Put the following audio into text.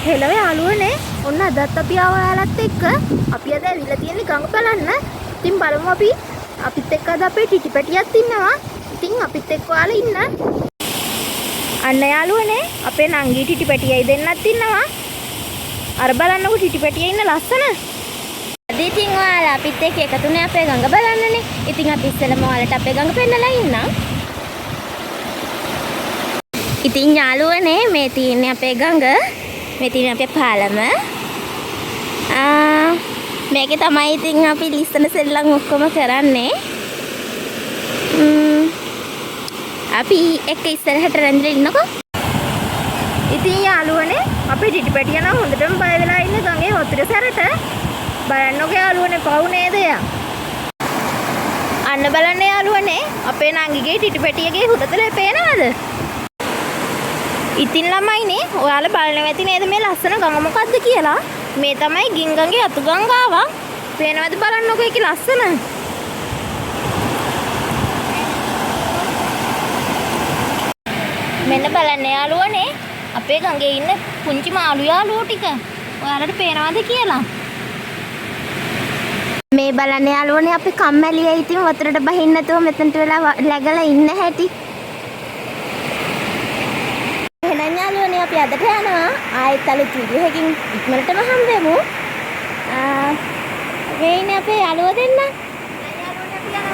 Hello යාළුවනේ ඔන්න අදත් අපි ආවලත් එක්ක අපි අද ඇවිල්ලා තියෙන්නේ ගඟ බලන්න. ඉතින් බලමු අපිත් එක්ක අද අපේ ටිටිපැටියක් ඉන්නවා. ඉතින් අපිත් එක්ක ඔයාලා ඉන්න. අන්න යාළුවනේ අපේ නංගි ටිටිපැටියයි දෙන්නත් ඉන්නවා. අර බලන්නකො ටිටිපැටියේ ඉන්න ලස්සන. අද ඉතින් ඔයාලා අපිත් එක්ක එකතුනේ අපේ ගඟ බලන්නනේ. ඉතින් අපි ඉස්සෙල්ලාම ඔයාලට අපේ ගඟ පෙන්නලා ඉන්නම්. ඉතින් යාළුවනේ මේ තියෙන්නේ අපේ ගඟ. මේ තියෙන්නේ අපේ පාලම. මේකේ තමයි ඉතින් අපි ලිස්සන සෙල්ලම් ඔක්කොම කරන්නේ. අපි එක්ක ඉස්සරහට රැඳිලා ඉන්නකෝ. ඉතින් යාළුවනේ අපේ ටිටිපැටිය නම් හොඳටම බය වෙලා ඉන්නේ ගඟේ වතුර සැරට. බලන්නකෝ යාළුවනේ පවු නේද යා. අන්න බලන්න යාළුවනේ අපේ නංගිගේ ටිටිපැටියගේ හුදතලේ පේනවද? ඉතින් ළමයිනේ ඔයාලා බලනවා ඇති නේද මේ ලස්සන ගඟ මොකද්ද කියලා? මේ තමයි ගින්ගඟේ අතු ගංගාවක්. පේනවද බලන්නකෝ ඒකේ ලස්සන. මෙන්න බලන්න යාළුවනේ අපේ ගඟේ ඉන්න පුංචි මාළු යාළුවෝ ටික. ඔයාලට පේනවද කියලා? මේ බලන්න යාළුවනේ අපි කම්මැලියි ඉතින් වතුරට බහින්න නැතුව මෙතනට වෙලා läගලා ඉන්න හැටි. එහෙනම් යාළුවනේ අපි අදට යනවා. ආයෙත් අලුත් වීඩියෝ එකකින් ඉක්මනටම හම්බෙමු. මේ ඉන්නේ අපේ යාළුවෝ දෙන්න. යාළුවනේ අපි යනවා.